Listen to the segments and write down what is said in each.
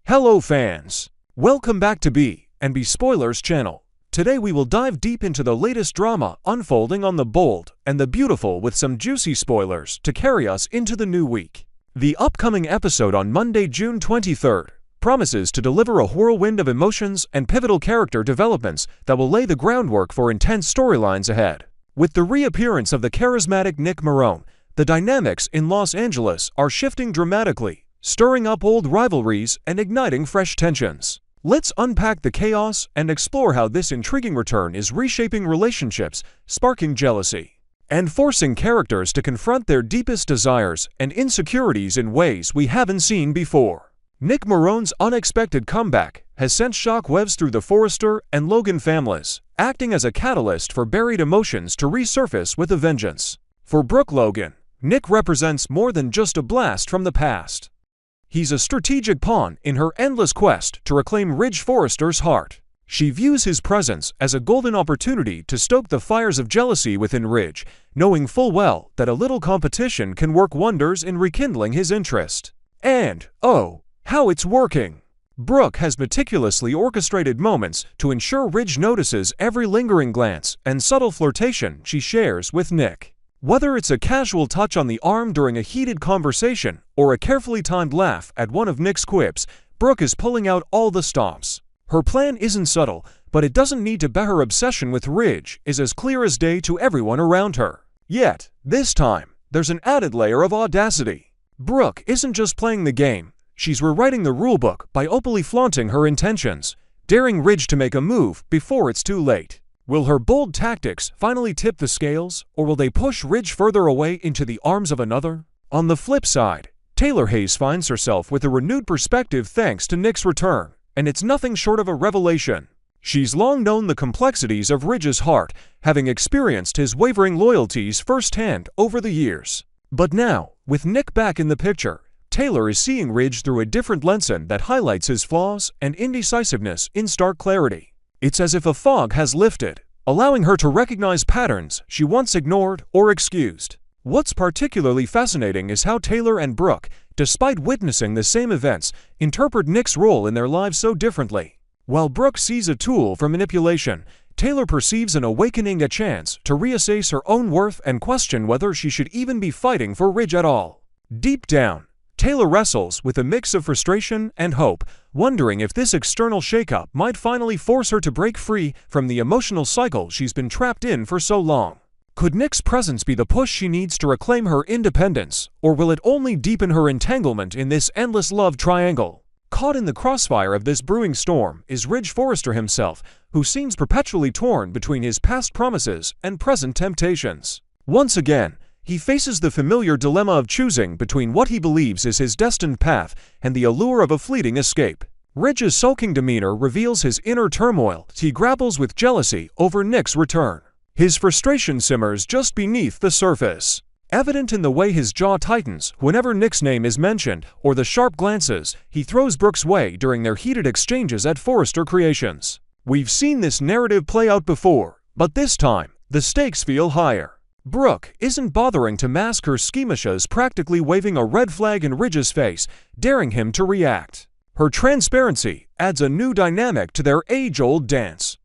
Hello fans! Welcome back to B&B Spoilers channel. Today we will dive deep into the latest drama unfolding on The Bold and the Beautiful with some juicy spoilers to carry us into the new week. The upcoming episode on Monday, June 23rd promises to deliver a whirlwind of emotions and pivotal character developments that will lay the groundwork for intense storylines ahead. With the reappearance of the charismatic Nick Marone, the dynamics in Los Angeles are shifting dramatically, stirring up old rivalries and igniting fresh tensions. Let's unpack the chaos and explore how this intriguing return is reshaping relationships, sparking jealousy, and forcing characters to confront their deepest desires and insecurities in ways we haven't seen before. Nick Marone's unexpected comeback has sent shockwaves through the Forrester and Logan families, acting as a catalyst for buried emotions to resurface with a vengeance. For Brooke Logan, Nick represents more than just a blast from the past. He's a strategic pawn in her endless quest to reclaim Ridge Forrester's heart. She views his presence as a golden opportunity to stoke the fires of jealousy within Ridge, knowing full well that a little competition can work wonders in rekindling his interest. And, oh, how it's working! Brooke has meticulously orchestrated moments to ensure Ridge notices every lingering glance and subtle flirtation she shares with Nick. Whether it's a casual touch on the arm during a heated conversation or a carefully timed laugh at one of Nick's quips, Brooke is pulling out all the stops. Her plan isn't subtle, but it doesn't need to be. Her obsession with Ridge is as clear as day to everyone around her. Yet, this time, there's an added layer of audacity. Brooke isn't just playing the game, she's rewriting the rulebook by openly flaunting her intentions, daring Ridge to make a move before it's too late. Will her bold tactics finally tip the scales, or will they push Ridge further away into the arms of another? On the flip side, Taylor Hayes finds herself with a renewed perspective thanks to Nick's return, and it's nothing short of a revelation. She's long known the complexities of Ridge's heart, having experienced his wavering loyalties firsthand over the years. But now, with Nick back in the picture, Taylor is seeing Ridge through a different lens that highlights his flaws and indecisiveness in stark clarity. It's as if a fog has lifted, allowing her to recognize patterns she once ignored or excused. What's particularly fascinating is how Taylor and Brooke, despite witnessing the same events, interpret Nick's role in their lives so differently. While Brooke sees a tool for manipulation, Taylor perceives an awakening, a chance to reassess her own worth and question whether she should even be fighting for Ridge at all. Deep down, Taylor wrestles with a mix of frustration and hope, wondering if this external shakeup might finally force her to break free from the emotional cycle she's been trapped in for so long. Could Nick's presence be the push she needs to reclaim her independence, or will it only deepen her entanglement in this endless love triangle? Caught in the crossfire of this brewing storm is Ridge Forrester himself, who seems perpetually torn between his past promises and present temptations. Once again, he faces the familiar dilemma of choosing between what he believes is his destined path and the allure of a fleeting escape. Ridge's sulking demeanor reveals his inner turmoil as he grapples with jealousy over Nick's return. His frustration simmers just beneath the surface, evident in the way his jaw tightens whenever Nick's name is mentioned or the sharp glances he throws Brooke's way during their heated exchanges at Forrester Creations. We've seen this narrative play out before, but this time, the stakes feel higher. Brooke isn't bothering to mask her schemishes, practically waving a red flag in Ridge's face, daring him to react. Her transparency adds a new dynamic to their age-old dance.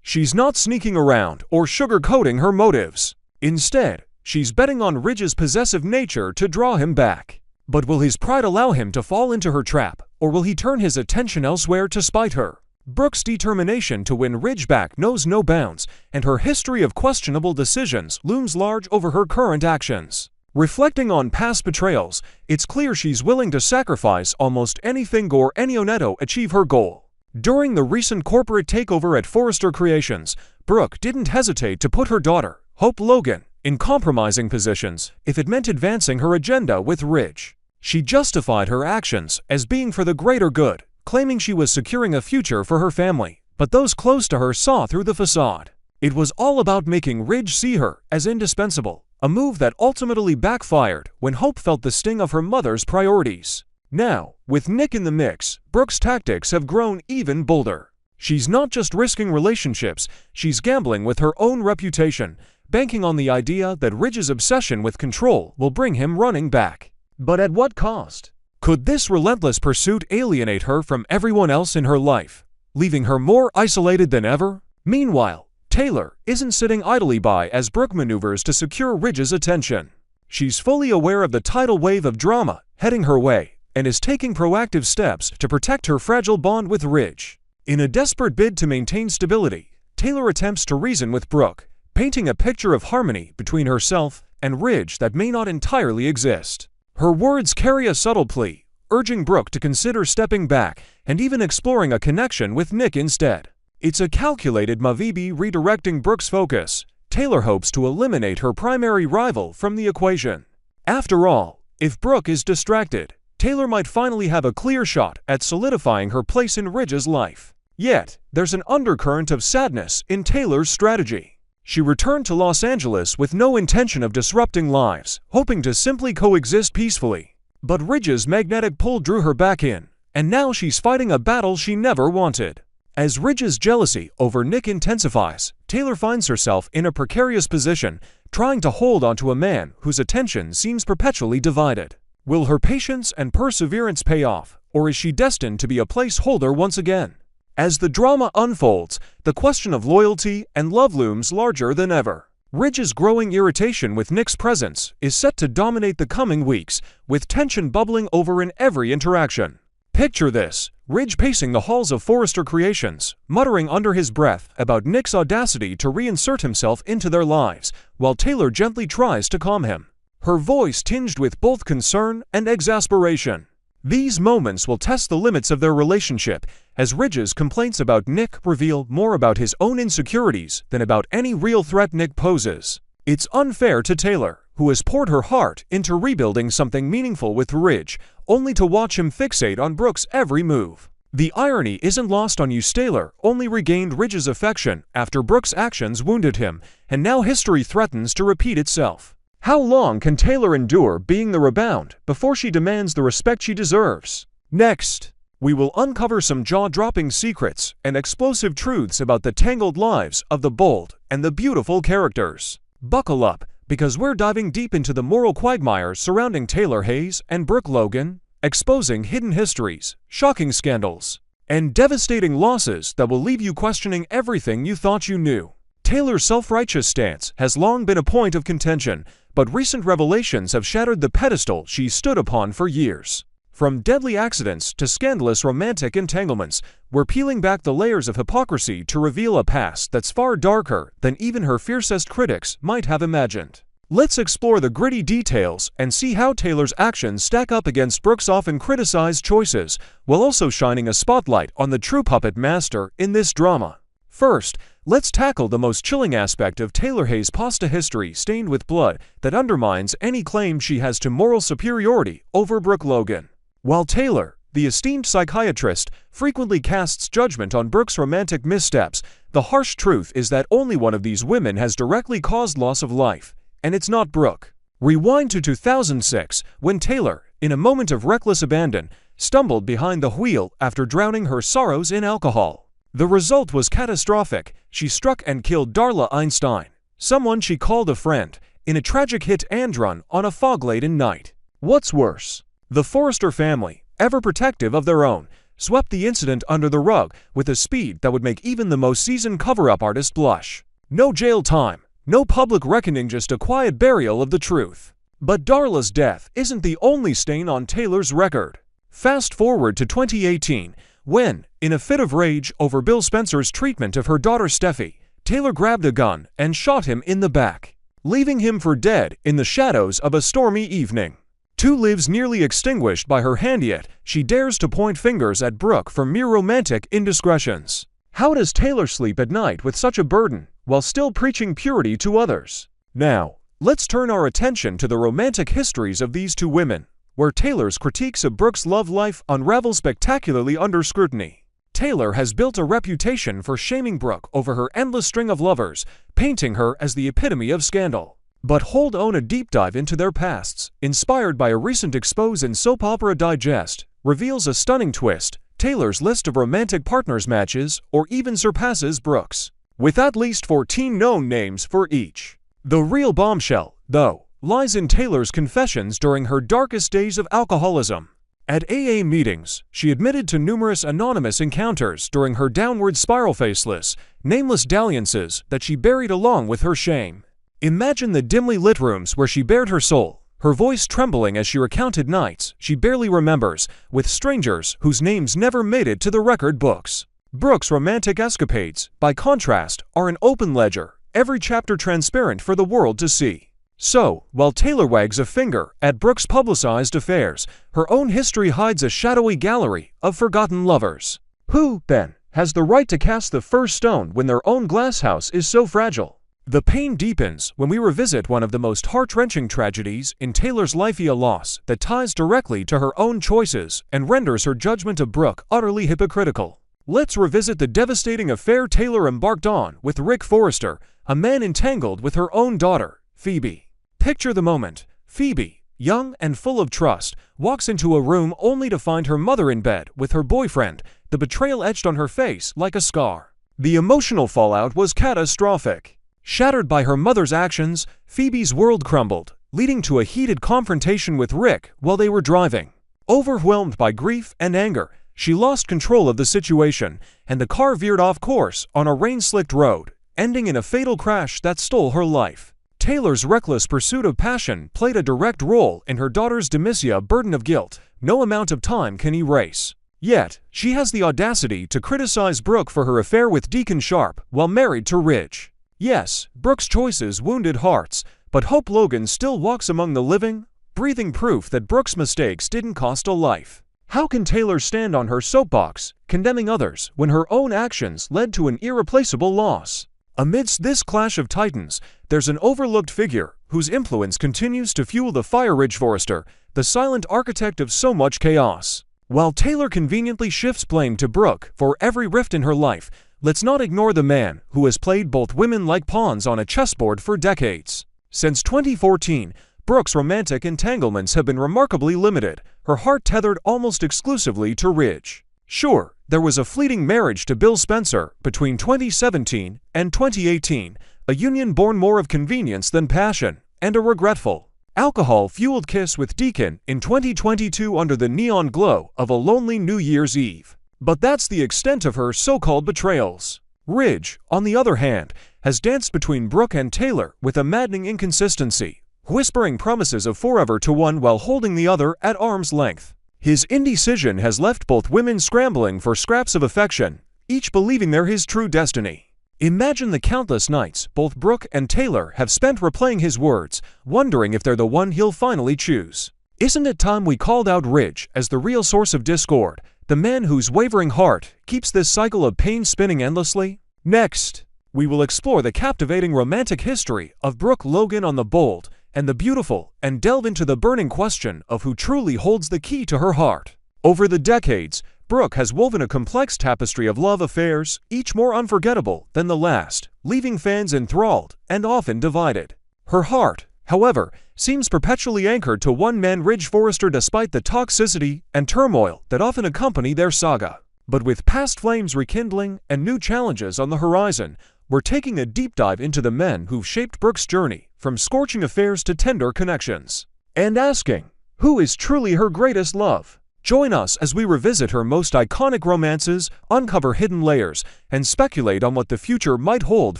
She's not sneaking around or sugarcoating her motives. Instead, she's betting on Ridge's possessive nature to draw him back. But will his pride allow him to fall into her trap, or will he turn his attention elsewhere to spite her? Brooke's determination to win Ridge back knows no bounds, and her history of questionable decisions looms large over her current actions. Reflecting on past betrayals, it's clear she's willing to sacrifice almost anything or to achieve her goal. During the recent corporate takeover at Forrester Creations, Brooke didn't hesitate to put her daughter, Hope Logan, in compromising positions if it meant advancing her agenda with Ridge. She justified her actions as being for the greater good, claiming she was securing a future for her family, but those close to her saw through the facade. It was all about making Ridge see her as indispensable, a move that ultimately backfired when Hope felt the sting of her mother's priorities. Now, with Nick in the mix, Brooke's tactics have grown even bolder. She's not just risking relationships, she's gambling with her own reputation, banking on the idea that Ridge's obsession with control will bring him running back. But at what cost? Could this relentless pursuit alienate her from everyone else in her life, leaving her more isolated than ever? Meanwhile, Taylor isn't sitting idly by as Brooke maneuvers to secure Ridge's attention. She's fully aware of the tidal wave of drama heading her way and is taking proactive steps to protect her fragile bond with Ridge. In a desperate bid to maintain stability, Taylor attempts to reason with Brooke, painting a picture of harmony between herself and Ridge that may not entirely exist. Her words carry a subtle plea, urging Brooke to consider stepping back and even exploring a connection with Nick instead. It's a calculated move redirecting Brooke's focus. Taylor hopes to eliminate her primary rival from the equation. After all, if Brooke is distracted, Taylor might finally have a clear shot at solidifying her place in Ridge's life. Yet, there's an undercurrent of sadness in Taylor's strategy. She returned to Los Angeles with no intention of disrupting lives, hoping to simply coexist peacefully. But Ridge's magnetic pull drew her back in, and now she's fighting a battle she never wanted. As Ridge's jealousy over Nick intensifies, Taylor finds herself in a precarious position, trying to hold onto a man whose attention seems perpetually divided. Will her patience and perseverance pay off, or is she destined to be a placeholder once again? As the drama unfolds, the question of loyalty and love looms larger than ever. Ridge's growing irritation with Nick's presence is set to dominate the coming weeks, with tension bubbling over in every interaction. Picture this: Ridge pacing the halls of Forrester Creations, muttering under his breath about Nick's audacity to reinsert himself into their lives, while Taylor gently tries to calm him, her voice tinged with both concern and exasperation. These moments will test the limits of their relationship, as Ridge's complaints about Nick reveal more about his own insecurities than about any real threat Nick poses. It's unfair to Taylor, who has poured her heart into rebuilding something meaningful with Ridge, only to watch him fixate on Brooke's every move. The irony isn't lost on you. Taylor only regained Ridge's affection after Brooke's actions wounded him, and now history threatens to repeat itself. How long can Taylor endure being the rebound before she demands the respect she deserves? Next, we will uncover some jaw-dropping secrets and explosive truths about the tangled lives of the bold and the beautiful characters. Buckle up, because we're diving deep into the moral quagmire surrounding Taylor Hayes and Brooke Logan, exposing hidden histories, shocking scandals, and devastating losses that will leave you questioning everything you thought you knew. Taylor's self-righteous stance has long been a point of contention, but recent revelations have shattered the pedestal she stood upon for years. From deadly accidents to scandalous romantic entanglements, we're peeling back the layers of hypocrisy to reveal a past that's far darker than even her fiercest critics might have imagined. Let's explore the gritty details and see how Taylor's actions stack up against Brooke's often criticized choices, while also shining a spotlight on the true puppet master in this drama. First, let's tackle the most chilling aspect of Taylor Hayes' pasta history stained with blood that undermines any claim she has to moral superiority over Brooke Logan. While Taylor, the esteemed psychiatrist, frequently casts judgment on Brooke's romantic missteps, the harsh truth is that only one of these women has directly caused loss of life, and it's not Brooke. Rewind to 2006, when Taylor, in a moment of reckless abandon, stumbled behind the wheel after drowning her sorrows in alcohol. The result was catastrophic. She struck and killed Darla Einstein, someone she called a friend, in a tragic hit-and-run on a fog-laden night. What's worse, the Forrester family, ever protective of their own, swept the incident under the rug with a speed that would make even the most seasoned cover-up artist blush. No jail time, no public reckoning, just a quiet burial of the truth. But Darla's death isn't the only stain on Taylor's record. Fast forward to 2018, when, in a fit of rage over Bill Spencer's treatment of her daughter Steffi, Taylor grabbed a gun and shot him in the back, leaving him for dead in the shadows of a stormy evening. 2 lives nearly extinguished by her hand, yet she dares to point fingers at Brooke for mere romantic indiscretions. How does Taylor sleep at night with such a burden, while still preaching purity to others? Now, let's turn our attention to the romantic histories of these 2 women, where Taylor's critiques of Brooke's love life unravel spectacularly under scrutiny. Taylor has built a reputation for shaming Brooke over her endless string of lovers, painting her as the epitome of scandal. But hold on, a deep dive into their pasts, inspired by a recent expose in Soap Opera Digest, reveals a stunning twist. Taylor's list of romantic partners matches or even surpasses Brooke's, with at least 14 known names for each. The real bombshell, though, lies in Taylor's confessions during her darkest days of alcoholism. At AA meetings, she admitted to numerous anonymous encounters during her downward spiral faceless, nameless dalliances that she buried along with her shame. Imagine the dimly lit rooms where she bared her soul, her voice trembling as she recounted nights she barely remembers, with strangers whose names never made it to the record books. Brooke's romantic escapades, by contrast, are an open ledger, every chapter transparent for the world to see. So, while Taylor wags a finger at Brooke's publicized affairs, her own history hides a shadowy gallery of forgotten lovers. Who, then, has the right to cast the first stone when their own glass house is so fragile? The pain deepens when we revisit one of the most heart-wrenching tragedies in Taylor's life, a loss that ties directly to her own choices and renders her judgment of Brooke utterly hypocritical. Let's revisit the devastating affair Taylor embarked on with Rick Forrester, a man entangled with her own daughter, Phoebe. Picture the moment. Phoebe, young and full of trust, walks into a room only to find her mother in bed with her boyfriend, the betrayal etched on her face like a scar. The emotional fallout was catastrophic. Shattered by her mother's actions, Phoebe's world crumbled, leading to a heated confrontation with Rick while they were driving. Overwhelmed by grief and anger, she lost control of the situation, and the car veered off course on a rain-slicked road, ending in a fatal crash that stole her life. Taylor's reckless pursuit of passion played a direct role in her daughter's dementia burden of guilt no amount of time can erase. Yet, she has the audacity to criticize Brooke for her affair with Deacon Sharp while married to Ridge. Yes, Brooke's choices wounded hearts, but Hope Logan still walks among the living, breathing proof that Brooke's mistakes didn't cost a life. How can Taylor stand on her soapbox, condemning others, when her own actions led to an irreplaceable loss? Amidst this clash of titans, there's an overlooked figure whose influence continues to fuel the fire. Ridge Forrester, the silent architect of so much chaos. While Taylor conveniently shifts blame to Brooke for every rift in her life, let's not ignore the man who has played both women like pawns on a chessboard for decades. Since 2014, Brooke's romantic entanglements have been remarkably limited, her heart tethered almost exclusively to Ridge. Sure, there was a fleeting marriage to Bill Spencer between 2017 and 2018, a union born more of convenience than passion, and a regretful, alcohol-fueled kiss with Deacon in 2022 under the neon glow of a lonely New Year's Eve. But that's the extent of her so-called betrayals. Ridge, on the other hand, has danced between Brooke and Taylor with a maddening inconsistency, whispering promises of forever to one while holding the other at arm's length. His indecision has left both women scrambling for scraps of affection, each believing they're his true destiny. Imagine the countless nights both Brooke and Taylor have spent replaying his words, wondering if they're the one he'll finally choose. Isn't it time we called out Ridge as the real source of discord, the man whose wavering heart keeps this cycle of pain spinning endlessly? Next, we will explore the captivating romantic history of Brooke Logan on the Bold and the Beautiful, and delve into the burning question of who truly holds the key to her heart. Over the decades, Brooke has woven a complex tapestry of love affairs, each more unforgettable than the last, leaving fans enthralled and often divided. Her heart, however, seems perpetually anchored to one man, Ridge Forrester, despite the toxicity and turmoil that often accompany their saga. But with past flames rekindling and new challenges on the horizon, we're taking a deep dive into the men who've shaped Brooke's journey, from scorching affairs to tender connections, and asking, who is truly her greatest love? Join us as we revisit her most iconic romances, uncover hidden layers, and speculate on what the future might hold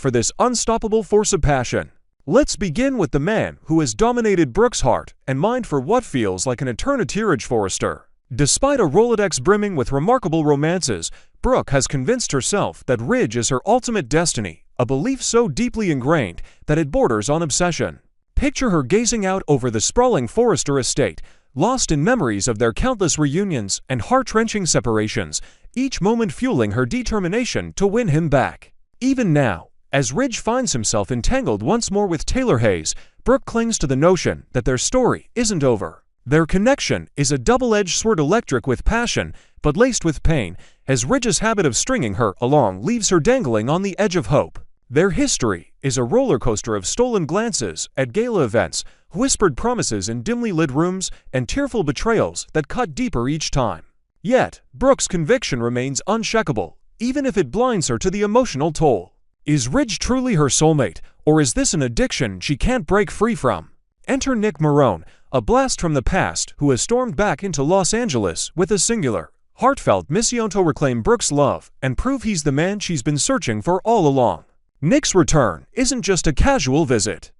for this unstoppable force of passion. Let's begin with the man who has dominated Brooke's heart and mind for what feels like an eternity, Ridge Forrester. Despite a Rolodex brimming with remarkable romances, Brooke has convinced herself that Ridge is her ultimate destiny, a belief so deeply ingrained that it borders on obsession. Picture her gazing out over the sprawling Forrester estate, lost in memories of their countless reunions and heart-wrenching separations, each moment fueling her determination to win him back. Even now, as Ridge finds himself entangled once more with Taylor Hayes, Brooke clings to the notion that their story isn't over. Their connection is a double-edged sword, electric with passion, but laced with pain, as Ridge's habit of stringing her along leaves her dangling on the edge of hope. Their history is a roller coaster of stolen glances at gala events, whispered promises in dimly lit rooms, and tearful betrayals that cut deeper each time. Yet, Brooke's conviction remains unshakable, even if it blinds her to the emotional toll. Is Ridge truly her soulmate, or is this an addiction she can't break free from? Enter Nick Marone, a blast from the past who has stormed back into Los Angeles with a singular, heartfelt mission to reclaim Brooke's love and prove he's the man she's been searching for all along. Nick's return isn't just a casual visit.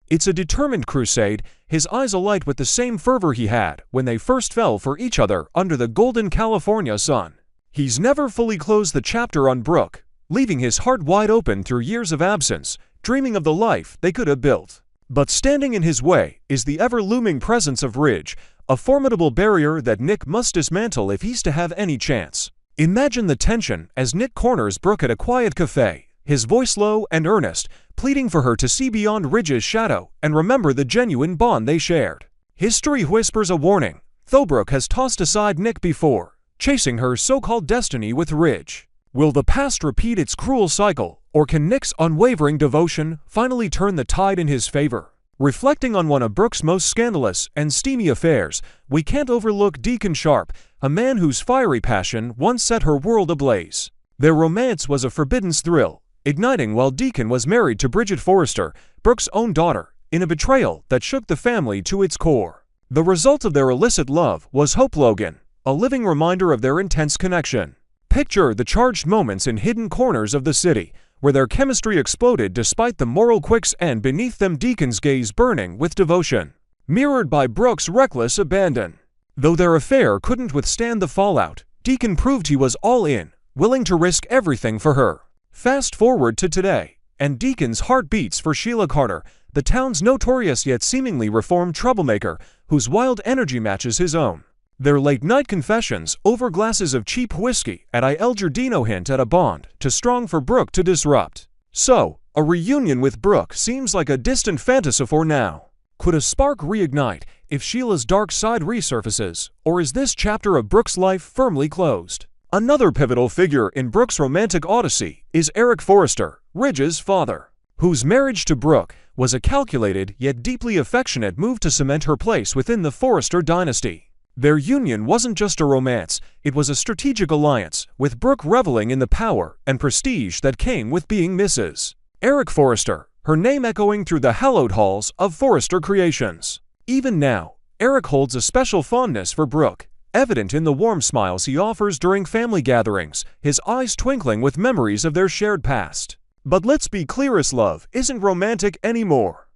It's a determined crusade, his eyes alight with the same fervor he had when they first fell for each other under the golden California sun. He's never fully closed the chapter on Brooke, leaving his heart wide open through years of absence, dreaming of the life they could have built. But standing in his way is the ever-looming presence of Ridge, a formidable barrier that Nick must dismantle if he's to have any chance. Imagine the tension as Nick corners Brooke at a quiet cafe, his voice low and earnest, pleading for her to see beyond Ridge's shadow and remember the genuine bond they shared. History whispers a warning, though Brooke has tossed aside Nick before, chasing her so-called destiny with Ridge. Will the past repeat its cruel cycle, or can Nick's unwavering devotion finally turn the tide in his favor? Reflecting on one of Brooke's most scandalous and steamy affairs, we can't overlook Deacon Sharp, a man whose fiery passion once set her world ablaze. Their romance was a forbidden thrill, igniting while Deacon was married to Bridget Forrester, Brooke's own daughter, in a betrayal that shook the family to its core. The result of their illicit love was Hope Logan, a living reminder of their intense connection. Picture the charged moments in hidden corners of the city, where their chemistry exploded despite the moral quicksand beneath them, Deacon's gaze burning with devotion, mirrored by Brooke's reckless abandon. Though their affair couldn't withstand the fallout, Deacon proved he was all in, willing to risk everything for her. Fast forward to today, and Deacon's heart beats for Sheila Carter, the town's notorious yet seemingly reformed troublemaker, whose wild energy matches his own. Their late-night confessions over glasses of cheap whiskey at El Giardino hint at a bond too strong for Brooke to disrupt. So, a reunion with Brooke seems like a distant fantasy for now. Could a spark reignite if Sheila's dark side resurfaces, or is this chapter of Brooke's life firmly closed? Another pivotal figure in Brooke's romantic odyssey is Eric Forrester, Ridge's father, whose marriage to Brooke was a calculated yet deeply affectionate move to cement her place within the Forrester dynasty. Their union wasn't just a romance, it was a strategic alliance, with Brooke reveling in the power and prestige that came with being Mrs. Eric Forrester, her name echoing through the hallowed halls of Forrester Creations. Even now, Eric holds a special fondness for Brooke, evident in the warm smiles he offers during family gatherings, his eyes twinkling with memories of their shared past. But let's be clear, his love isn't romantic anymore.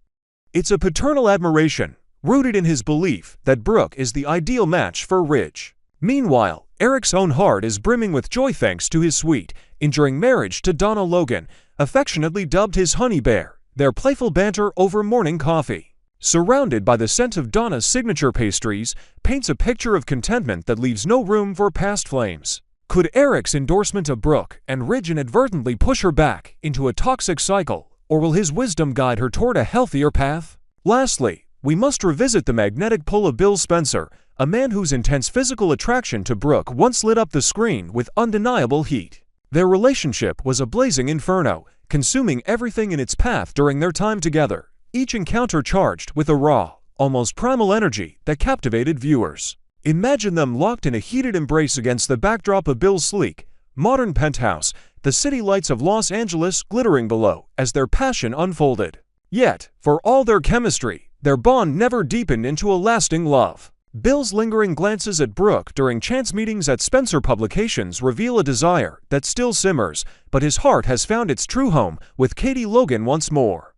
It's a paternal admiration, rooted in his belief that Brooke is the ideal match for Ridge. Meanwhile, Eric's own heart is brimming with joy thanks to his sweet, enduring marriage to Donna Logan, affectionately dubbed his honey bear, their playful banter over morning coffee, surrounded by the scent of Donna's signature pastries, paints a picture of contentment that leaves no room for past flames. Could Eric's endorsement of Brooke and Ridge inadvertently push her back into a toxic cycle, or will his wisdom guide her toward a healthier path? Lastly, we must revisit the magnetic pull of Bill Spencer, a man whose intense physical attraction to Brooke once lit up the screen with undeniable heat. Their relationship was a blazing inferno, consuming everything in its path during their time together, each encounter charged with a raw, almost primal energy that captivated viewers. Imagine them locked in a heated embrace against the backdrop of Bill's sleek, modern penthouse, the city lights of Los Angeles glittering below as their passion unfolded. Yet, for all their chemistry, their bond never deepened into a lasting love. Bill's lingering glances at Brooke during chance meetings at Spencer Publications reveal a desire that still simmers, but his heart has found its true home with Katie Logan once more.